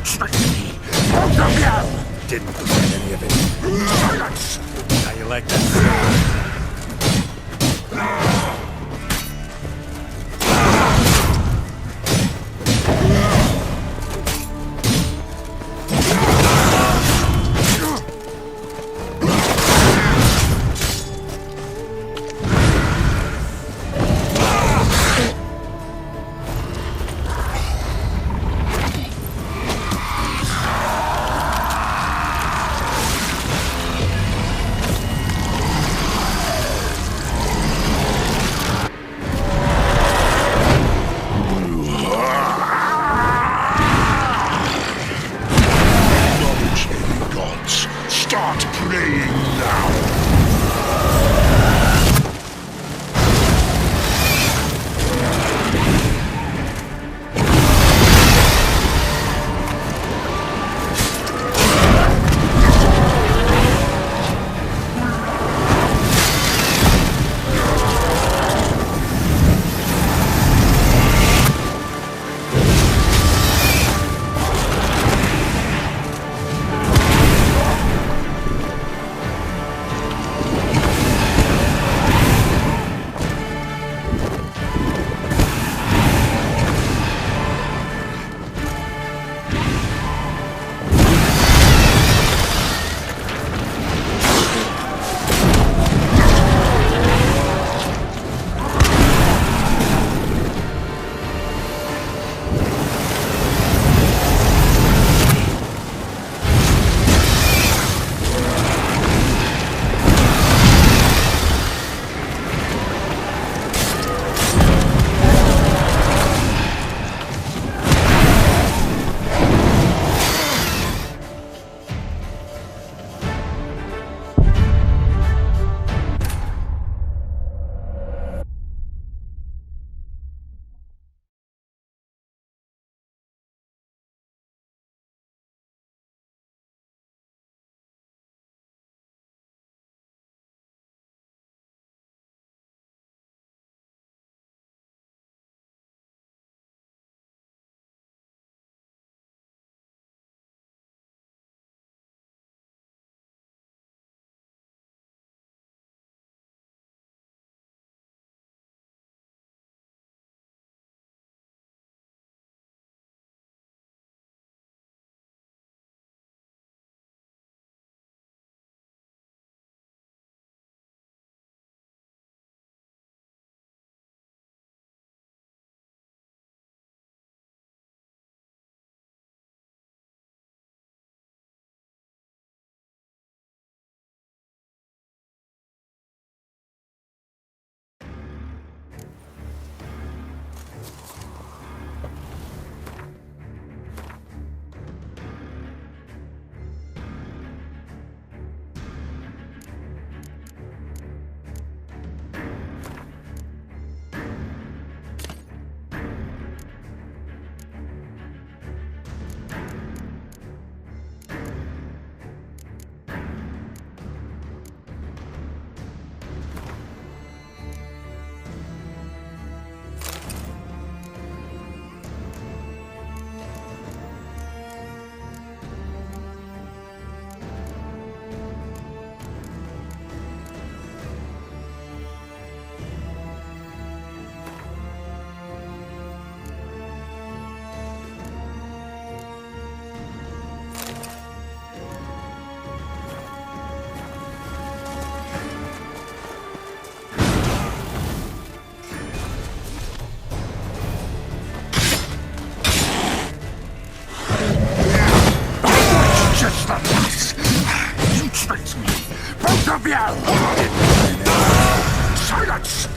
tricked me! Both of you! Didn't forget any of it. Silence! How you like that? Start praying now! Silence!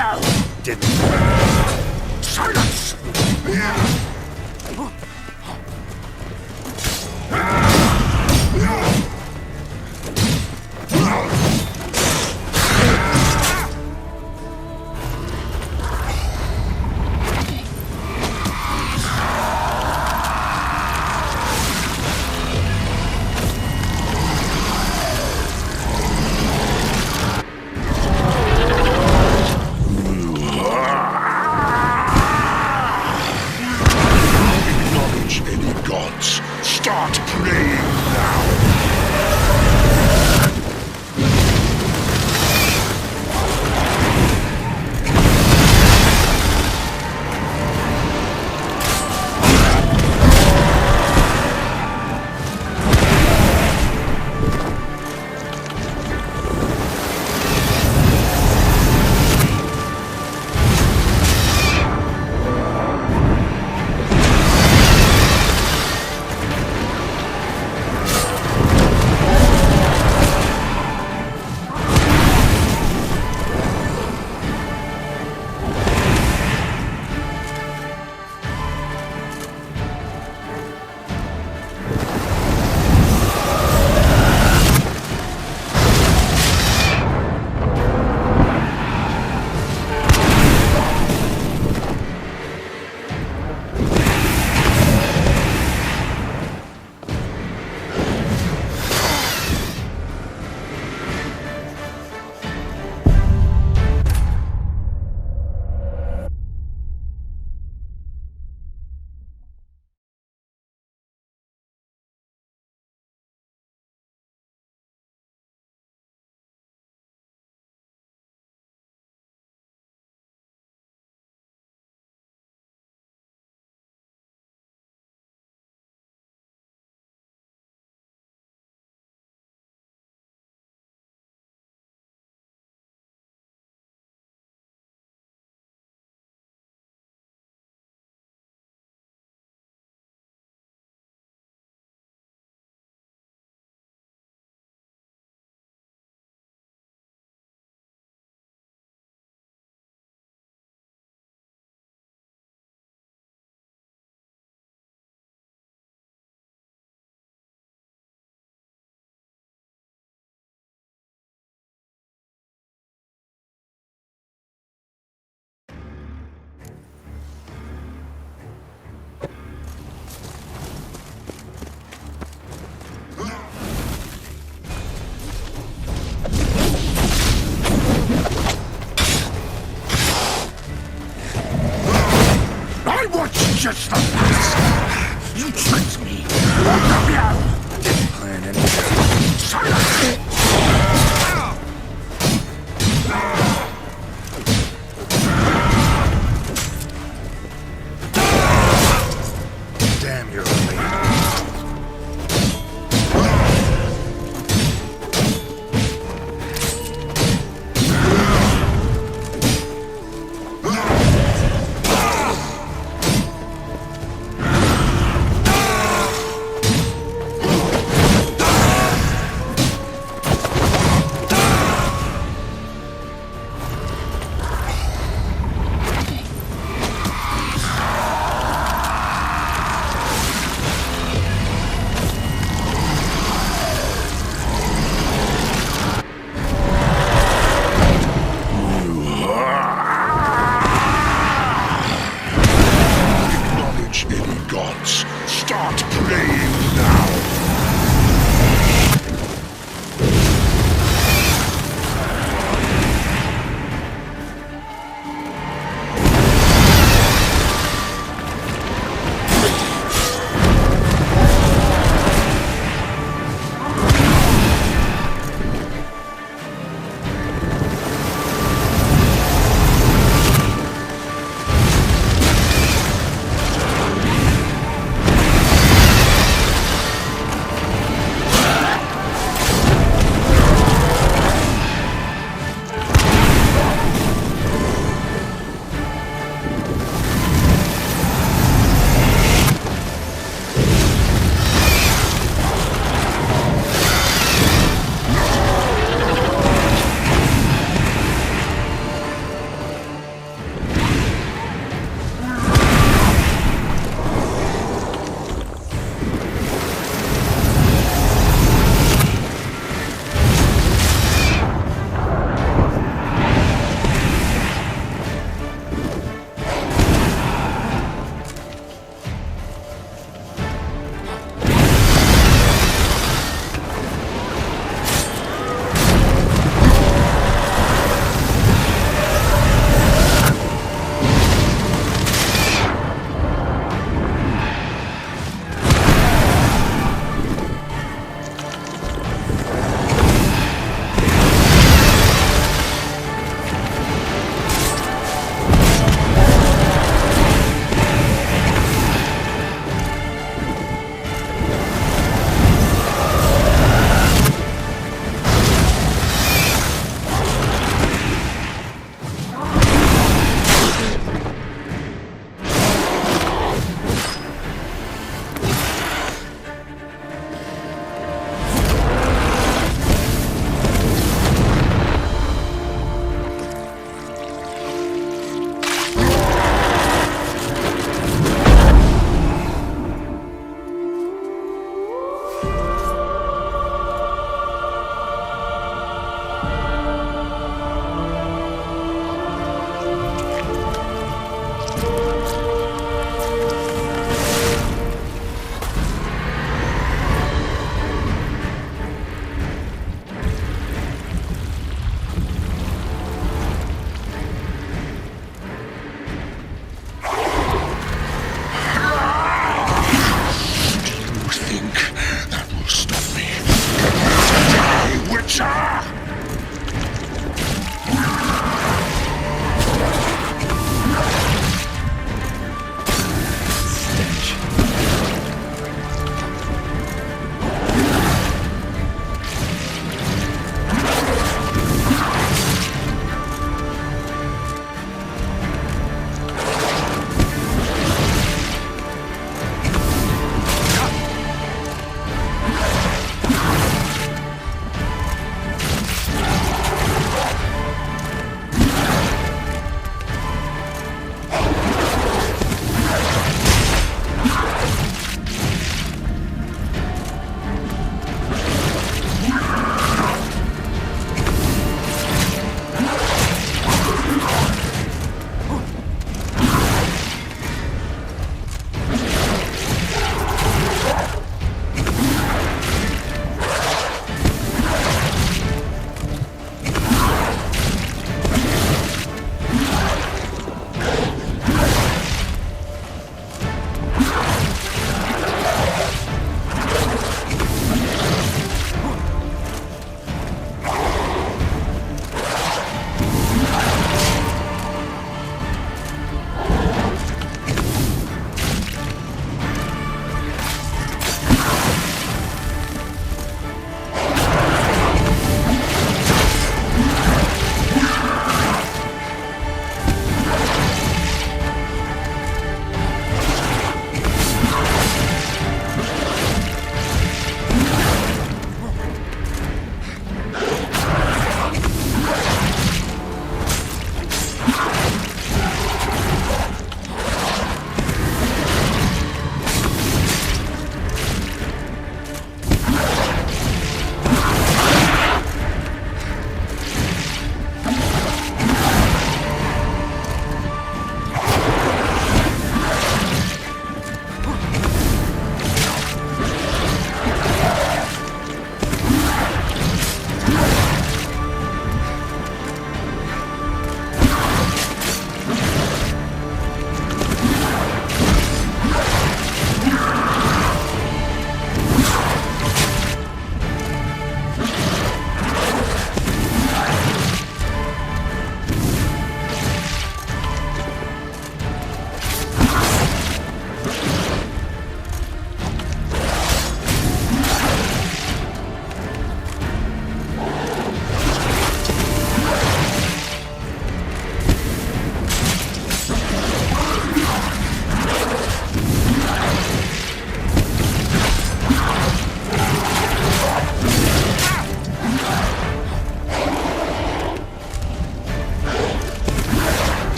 bien! Didn't. Silence! Acknowledge any gods. Start praying now. I watched just the last. You tricked me. Didn't plan anything. Silence! Damn, you're late.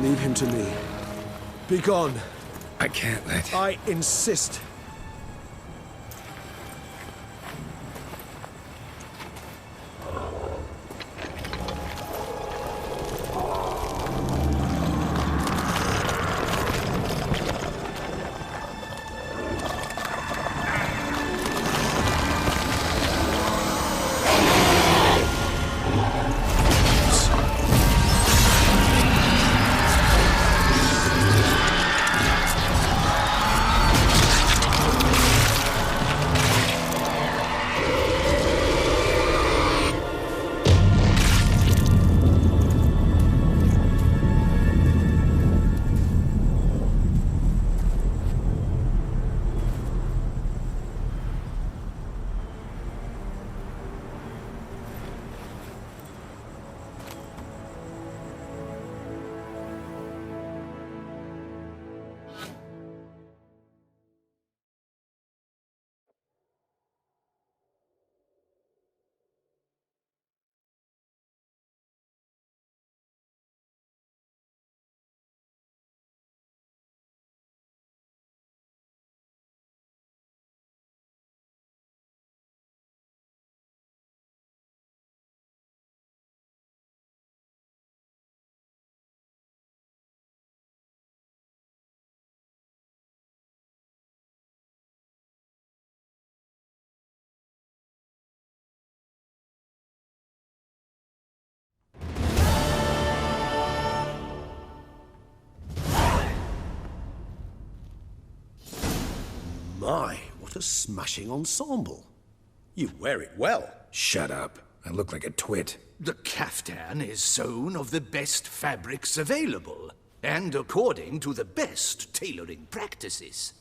Leave him to me. Be gone. I can't let... I insist. My, what a smashing ensemble. You wear it well. Shut up. I look like a twit. The caftan is sewn of the best fabrics available, and according to the best tailoring practices.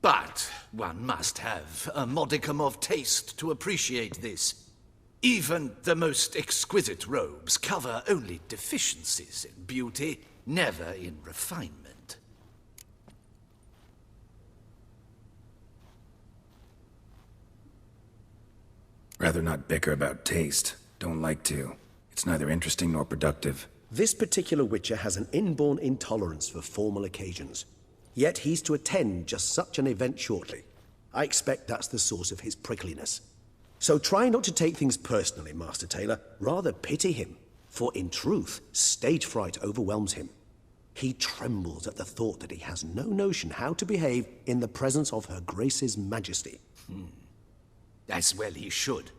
But one must have a modicum of taste to appreciate this. Even the most exquisite robes cover only deficiencies in beauty, never in refinement. Rather not bicker about taste. Don't like to. It's neither interesting nor productive. This particular Witcher has an inborn intolerance for formal occasions. Yet he's to attend just such an event shortly. I expect that's the source of his prickliness. So try not to take things personally, Master Taylor. Rather pity him. For in truth, stage fright overwhelms him. He trembles at the thought that he has no notion how to behave in the presence of Her Grace's Majesty. As well he should.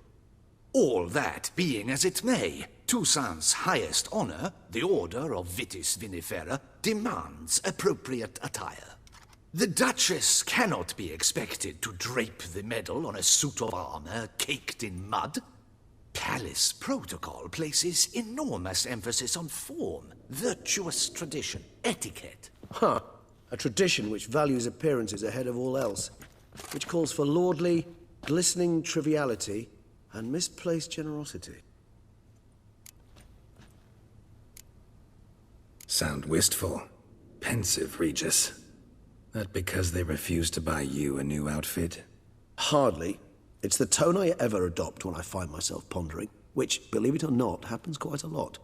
All that being as it may, Toussaint's highest honor, the Order of Vitis Vinifera, demands appropriate attire. The Duchess cannot be expected to drape the medal on a suit of armor caked in mud. Palace protocol places enormous emphasis on form, virtuous tradition, etiquette. Huh. A tradition which values appearances ahead of all else. Which calls for lordly, glistening triviality and misplaced generosity. Sound wistful. Pensive, Regis. That because they refuse to buy you a new outfit? Hardly. It's the tone I ever adopt when I find myself pondering, which, believe it or not, happens quite a lot.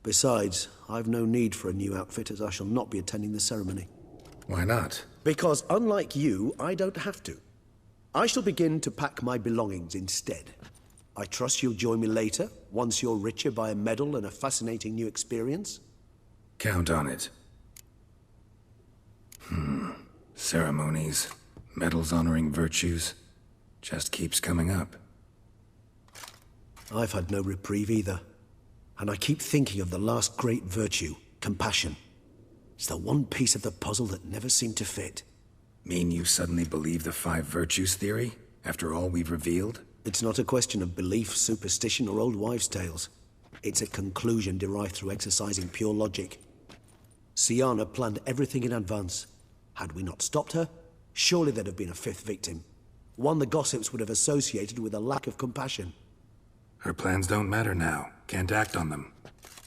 Besides, I've no need for a new outfit as I shall not be attending the ceremony. Why not? Because unlike you, I don't have to. I shall begin to pack my belongings instead. I trust you'll join me later, once you're richer by a medal and a fascinating new experience? Count on it. Ceremonies, medals honoring virtues, just keeps coming up. I've had no reprieve either. And I keep thinking of the last great virtue, compassion. It's the one piece of the puzzle that never seemed to fit. Mean you suddenly believe the 5 virtues theory, after all we've revealed? It's not a question of belief, superstition, or old wives' tales. It's a conclusion derived through exercising pure logic. Syanna planned everything in advance. Had we not stopped her, surely there'd have been a 5th victim. One the gossips would have associated with a lack of compassion. Her plans don't matter now. Can't act on them.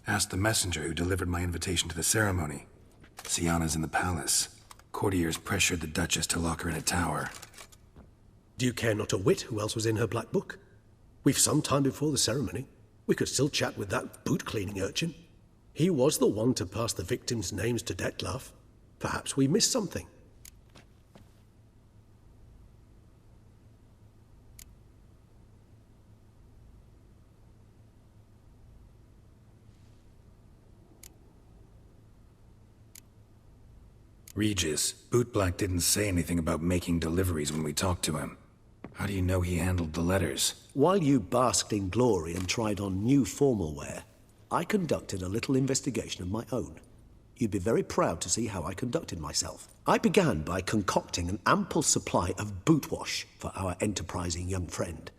Ask the messenger who delivered my invitation to the ceremony. Syanna's in the palace. Courtiers pressured the Duchess to lock her in a tower. Do you care not a whit who else was in her black book? We've some time before the ceremony. We could still chat with that boot-cleaning urchin. He was the one to pass the victims' names to Dettlaff. Perhaps we missed something. Regis, Bootblack didn't say anything about making deliveries when we talked to him. How do you know he handled the letters? While you basked in glory and tried on new formal wear, I conducted a little investigation of my own. You'd be very proud to see how I conducted myself. I began by concocting an ample supply of boot wash for our enterprising young friend.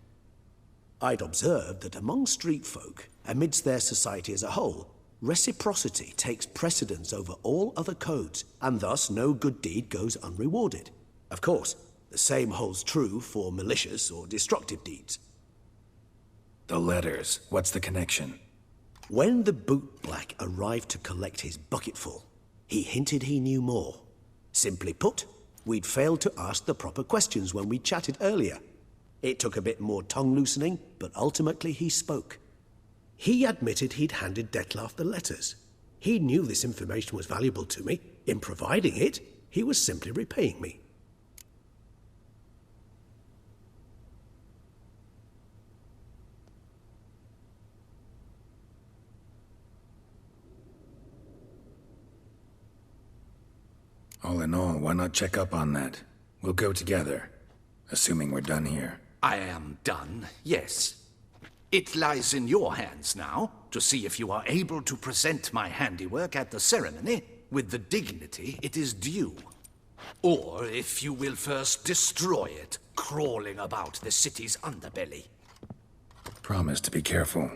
I'd observed that among street folk, amidst their society as a whole, reciprocity takes precedence over all other codes, and thus no good deed goes unrewarded. Of course, the same holds true for malicious or destructive deeds. The letters. What's the connection? When the bootblack arrived to collect his bucketful, he hinted he knew more. Simply put, we'd failed to ask the proper questions when we chatted earlier. It took a bit more tongue-loosening, but ultimately he spoke. He admitted he'd handed Dettlaff the letters. He knew this information was valuable to me. In providing it, he was simply repaying me. All in all, why not check up on that? We'll go together, assuming we're done here. I am done, yes. It lies in your hands now to see if you are able to present my handiwork at the ceremony with the dignity it is due. Or if you will first destroy it, crawling about the city's underbelly. Promise to be careful.